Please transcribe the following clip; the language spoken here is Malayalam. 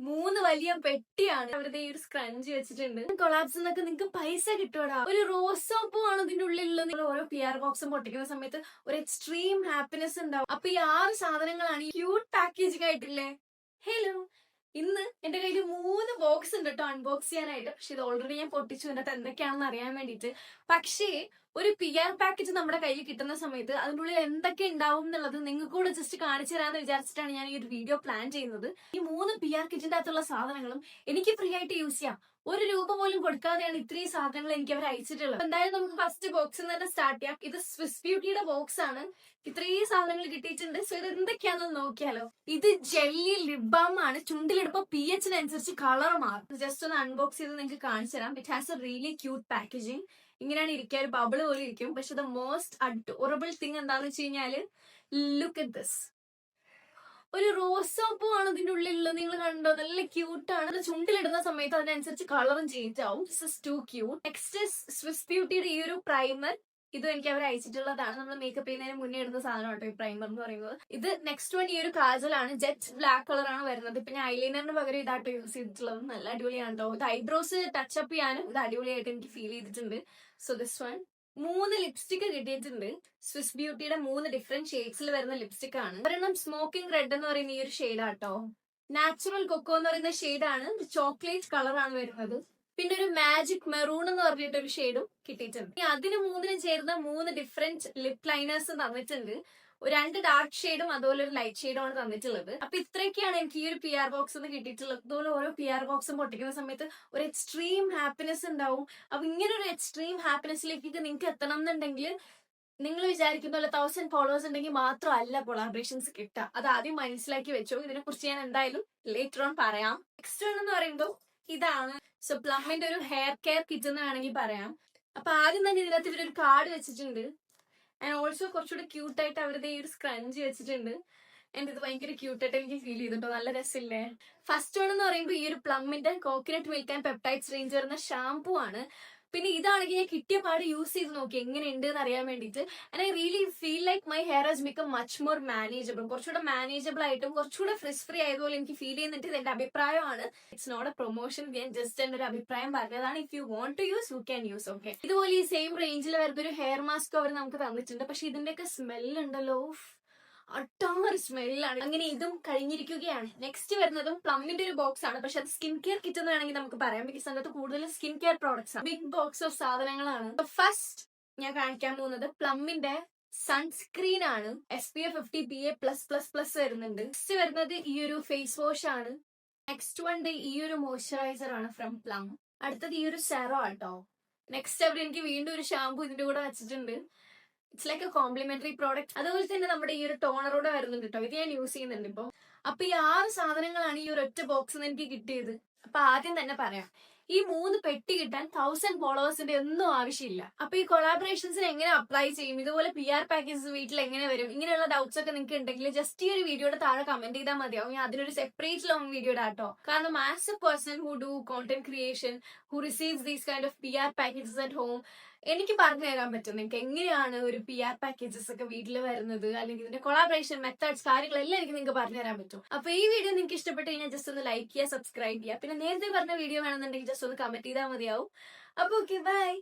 3 വലിയ പെട്ടിയാണ്. അവരുടെ ഈ ഒരു സ്ക്രഞ്ച് വെച്ചിട്ടുണ്ട്. കൊളാബ്സ് എന്നൊക്കെ നിങ്ങൾക്ക് പൈസ കിട്ടുവാടാ. ഒരു റോസ് സോപ്പ് ആണ് ഇതിന്റെ ഉള്ളിലുള്ളത്. നിങ്ങൾ ഓരോ PR ബോക്സും പൊട്ടിക്കുന്ന സമയത്ത് ഒരു എക്സ്ട്രീം ഹാപ്പിനെസ് ഉണ്ടാവും. അപ്പൊ ഈ 6 സാധനങ്ങളാണ് ഈ ക്യൂട്ട് പാക്കേജിംഗ് ആയിട്ടില്ലേ. ഹലോ, ഇന്ന് എന്റെ കയ്യിൽ 3 ബോക്സ് ഉണ്ട് കേട്ടോ അൺബോക്സ് ചെയ്യാനായിട്ട്. പക്ഷെ ഇത് ഓൾറെഡി ഞാൻ പൊട്ടിച്ചു, എന്നിട്ട് എന്തൊക്കെയാണെന്ന് അറിയാൻ വേണ്ടിയിട്ട്. പക്ഷേ ഒരു PR പാക്കേജ് നമ്മുടെ കയ്യിൽ കിട്ടുന്ന സമയത്ത് അതിൻ്റെ ഉള്ളിൽ എന്തൊക്കെ ഉണ്ടാവും എന്നുള്ളത് നിങ്ങൾക്ക് കൂടെ ജസ്റ്റ് കാണിച്ചു തരാമെന്ന് വിചാരിച്ചിട്ടാണ് ഞാൻ ഈ ഒരു വീഡിയോ പ്ലാൻ ചെയ്യുന്നത്. ഈ 3 PR കിറ്റിന്റെ അകത്തുള്ള സാധനങ്ങളും എനിക്ക് ഫ്രീ ആയിട്ട് യൂസ് ചെയ്യാം. 1 രൂപ പോലും കൊടുക്കാതെയാണ് ഇത്രയും സാധനങ്ങൾ എനിക്ക് അവർ അയച്ചിട്ടുള്ളത്. എന്തായാലും നമുക്ക് ഫസ്റ്റ് ബോക്സിൽ തന്നെ സ്റ്റാർട്ട് ചെയ്യാം. ഇത് സ്വിസ് ബ്യൂട്ടിയുടെ ബോക്സ് ആണ്. ഇത്രയും സാധനങ്ങൾ കിട്ടിയിട്ടുണ്ട്. സോ ഇത് എന്തൊക്കെയാണെന്ന് നോക്കിയാലോ. ഇത് ജെല്ലി ലിപ് ബാം ആണ്. ചുണ്ടിലിടുമ്പോ pH-നനുസരിച്ച് കളർ മാറും. ജസ്റ്റ് ഒന്ന് അൺബോക്സ് ചെയ്ത് നിങ്ങൾക്ക് കാണിച്ചു തരാം. It has A really cute packaging. ഇങ്ങനെയാണ് ഇരിക്കുക, ഒരു ബബിള് പോലെ ഇരിക്കും. പക്ഷെ ദ മോസ്റ്റ് അഡോറബിൾ തിങ് എന്താണെന്ന് വെച്ച് കഴിഞ്ഞാല് ലുക്ക് അറ്റ് ദിസ്. ഒരു റോസ് സോപ്പും ആണ് ഇതിന്റെ ഉള്ളിലുള്ളത്. നിങ്ങൾ കണ്ടോ, നല്ല ക്യൂട്ടാണ്. അത് ചുണ്ടിലിടുന്ന സമയത്ത് അതിനനുസരിച്ച് കളറും ചേഞ്ച് ആവും. This is too cute. Next swiss ബ്യൂട്ടിയുടെ ഈ ഒരു പ്രൈമർ. ഇതും എനിക്ക് അവർ അയച്ചിട്ടുള്ളതാണ്. നമ്മൾ മേക്കപ്പ് ചെയ്യുന്നതിന് മുന്നേ ഇടുന്ന സാധനം കേട്ടോ ഈ പ്രൈമർ എന്ന് പറയുന്നത്. ഇത് നെക്സ്റ്റ് വൺ ഈ ഒരു കാജലാണ്. ജെറ്റ് ബ്ലാക്ക് കളറാണ് വരുന്നത്. പിന്നെ ഐലൈനറിന് പകരം ഇതാട്ടോ യൂസ് ചെയ്തിട്ടുള്ളത്. നല്ല അടിപൊളിയാണ് കേട്ടോ. ഇത് ഐബ്രോസ് ടച്ചപ്പ് ചെയ്യാനും ഇത് അടിപൊളിയായിട്ട് എനിക്ക് ഫീൽ ചെയ്തിട്ടുണ്ട്. So this one. 3 ലിപ്സ്റ്റിക് കിട്ടിയിട്ടുണ്ട്. സ്വിസ് ബ്യൂട്ടിയുടെ 3 ഡിഫറെന്റ് ഷെയ്ഡ്സിൽ വരുന്ന ലിപ്സ്റ്റിക് ആണ്. ഒരെണ്ണം സ്മോക്കിംഗ് റെഡ് എന്ന് പറയുന്ന ഈ ഒരു ഷെയ്ഡാട്ടോ. നാച്ചുറൽ കൊക്കോ എന്ന് പറയുന്ന ഷെയ്ഡാണ്. ചോക്ലേറ്റ് കളറാണ് വരുന്നത്. പിന്നെ ഒരു മാജിക് മെറൂൺ എന്ന് പറഞ്ഞിട്ട് ഒരു ഷെയ്ഡും കിട്ടിയിട്ടുണ്ട്. അതിന് 3 ചേർന്ന 3 ഡിഫറെന്റ് ലിപ് ലൈനേഴ്സ് തന്നിട്ടുണ്ട്. 2 ഡാർക്ക് ഷെയ്ഡും അതുപോലെ ഒരു ലൈറ്റ് ഷെയ്ഡും ആണ് തന്നിട്ടുള്ളത്. അപ്പൊ ഇത്രയൊക്കെയാണ് എനിക്ക് ഈ ഒരു PR ബോക്സ് നിന്ന് കിട്ടിയിട്ടുള്ളത്. അതുപോലെ ഓരോ PR ബോക്സും പൊട്ടിക്കുന്ന സമയത്ത് ഒരു എക്സ്ട്രീം ഹാപ്പിനെസ് ഉണ്ടാവും. അപ്പൊ ഇങ്ങനെ ഒരു എക്സ്ട്രീം ഹാപ്പിനെസ്സിലേക്ക് നിങ്ങൾക്ക് എത്തണം എന്നുണ്ടെങ്കിൽ നിങ്ങൾ വിചാരിക്കുന്ന പോലെ 1000 ഫോളോവേഴ്സ് ഉണ്ടെങ്കിൽ മാത്രമല്ല കൊളാബറേഷൻസ് കിട്ടുക. അത് ആദ്യം മനസ്സിലാക്കി വെച്ചോ. ഇതിനെ കുറിച്ച് ഞാൻ എന്തായാലും ലേറ്റർ ഓൺ പറയാം. നെക്സ്റ്റ് എന്ന് പറയുമ്പോൾ ഇതാണ്. സോ പ്ലമ്മിന്റെ ഒരു ഹെയർ കെയർ കിറ്റ് എന്ന് വേണമെങ്കിൽ പറയാം. അപ്പൊ ആദ്യം തന്നെ ഇതിനകത്ത് ഇവരൊരു കാർഡ് വെച്ചിട്ടുണ്ട്. ആൻഡ് ഓൾസോ കുറച്ചുകൂടെ ക്യൂട്ടായിട്ട് അവരുടെ ഈ ഒരു സ്ക്രഞ്ച് വെച്ചിട്ടുണ്ട്. ആൻഡ് ഇത് ഭയങ്കര ക്യൂട്ടായിട്ട് എനിക്ക് ഫീൽ ചെയ്തിട്ടോ. നല്ല രസമില്ലേ. ഫസ്റ്റ് വൺ എന്ന് പറയുമ്പോൾ ഈ ഒരു പ്ലമ്മിന്റെ coconut milk and peptides range വരുന്ന ഷാംപൂ ആണ്. പിന്നെ ഇതാണെങ്കിൽ ഞാൻ കിട്ടിയ പാട് യൂസ് ചെയ്ത് നോക്കി എങ്ങനെയുണ്ട് എന്ന് അറിയാൻ വേണ്ടിയിട്ട്. And I really feel like my hair has become much more manageable. കുറച്ചുകൂടെ മാനേജബിൾ ആയിട്ടും കുറച്ചുകൂടെ ഫ്രിസ് ഫ്രീ ആയതുപോലെ എനിക്ക് ഫീൽ ചെയ്യുന്നുണ്ട്. ഇത് എന്റെ അഭിപ്രായമാണ്. It's not a promotion. ഞാൻ ജസ്റ്റ് എന്റെ ഒരു അഭിപ്രായം പറഞ്ഞതാണ്. If you want to use you can use. Okay, ഇതുപോലെ ഈ സെയിം റേഞ്ചിൽ വരുന്ന ഒരു ഹെയർ മാസ്ക് അവർ നമുക്ക് തന്നിട്ടുണ്ട്. പക്ഷെ ഇതിന്റെയൊക്കെ സ്മെല്ലുണ്ടല്ലോ, അട്ടാറ് സ്മെല്ലാണ്. അങ്ങനെ ഇതും കഴിഞ്ഞിരിക്കുകയാണ്. നെക്സ്റ്റ് വരുന്നതും പ്ലമ്മിന്റെ ഒരു ബോക്സ് ആണ്. പക്ഷെ അത് സ്കിൻ കെയർ കിറ്റ് എന്ന് വേണമെങ്കിൽ നമുക്ക് പറയാം. ബിക്കോസ് അതിനകത്ത് കൂടുതലും സ്കിൻ കെയർ പ്രോഡക്ട്സ് ആണ്. ബിഗ് ബോക്സ് ഓഫ് സാധനങ്ങളാണ്. ഫസ്റ്റ് ഞാൻ കാണിക്കാൻ പോകുന്നത് പ്ലമ്മിന്റെ സൺസ്ക്രീൻ ആണ്. SPF 50 PA+++ വരുന്നുണ്ട്. നെക്സ്റ്റ് വരുന്നത് ഈ ഒരു ഫേസ് വാഷ് ആണ്. നെക്സ്റ്റ് വൺ ഈ ഒരു മോയ്സ്ചറൈസർ ആണ് ഫ്രം പ്ലം. അടുത്തത് ഈ ഒരു സെറോ ആട്ടോ. നെക്സ്റ്റ് അവിടെ എനിക്ക് വീണ്ടും ഒരു ഷാമ്പു ഇതിന്റെ കൂടെ വെച്ചിട്ടുണ്ട്. It's like a complimentary product. അതുപോലെ തന്നെ നമ്മുടെ ഈ ഒരു ടോണറോടെ വരുന്നുണ്ട് കേട്ടോ. ഇത് ഞാൻ യൂസ് ചെയ്യുന്നുണ്ട് ഇപ്പൊ. അപ്പൊ ഈ 6 സാധനങ്ങളാണ് ഈ ഒരു ഒറ്റ ബോക്സിൽ നിന്ന് എനിക്ക് കിട്ടിയത്. അപ്പൊ ആദ്യം തന്നെ പറയാം, ഈ 3 പെട്ടി കിട്ടാൻ 1000 ഫോളോവേഴ്സിന്റെ ഒന്നും ആവശ്യമില്ല. അപ്പൊ ഈ കൊളാബറേഷൻസിന് എങ്ങനെ അപ്ലൈ ചെയ്യും, ഇതുപോലെ PR പാക്കേജസ് വീട്ടിൽ എങ്ങനെ വരും, ഇങ്ങനെയുള്ള ഡൗട്ട്സ് ഒക്കെ നിങ്ങൾക്ക് ഉണ്ടെങ്കിൽ ജസ്റ്റ് ഈ ഒരു വീഡിയോയുടെ താഴെ കമന്റ് ചെയ്താൽ മതിയാവും. ഞാൻ അതിനൊരു സെപ്പറേറ്റ് ലോങ് വീഡിയോ ഇടാട്ടോ. കാരണം as a person who do content creation, who receives these kind of PR packages at home, എനിക്ക് പറഞ്ഞു തരാൻ പറ്റും നിങ്ങൾക്ക് എങ്ങനെയാണ് ഒരു PR പാക്കേജസ് ഒക്കെ വീട്ടിൽ വരുന്നത്, അല്ലെങ്കിൽ ഇതിന്റെ കൊളാബറേഷൻ മെത്തേഡ്സ് കാര്യങ്ങളെല്ലാം എനിക്ക് നിങ്ങൾക്ക് പറഞ്ഞു തരാൻ പറ്റും. അപ്പൊ ഈ വീഡിയോ നിങ്ങൾക്ക് ഇഷ്ടപ്പെട്ട് കഴിഞ്ഞാൽ ജസ്റ്റ് ഒന്ന് ലൈക്ക് ചെയ്യുക, സബ്സ്ക്രൈബ് ചെയ്യുക. പിന്നെ നേരത്തെ പറഞ്ഞ വീഡിയോ വേണമെന്നുണ്ടെങ്കിൽ ജസ്റ്റ് ഒന്ന് കമന്റ് ചെയ്താൽ മതിയാവും. അപ്പൊ ഓക്കെ, ബൈ.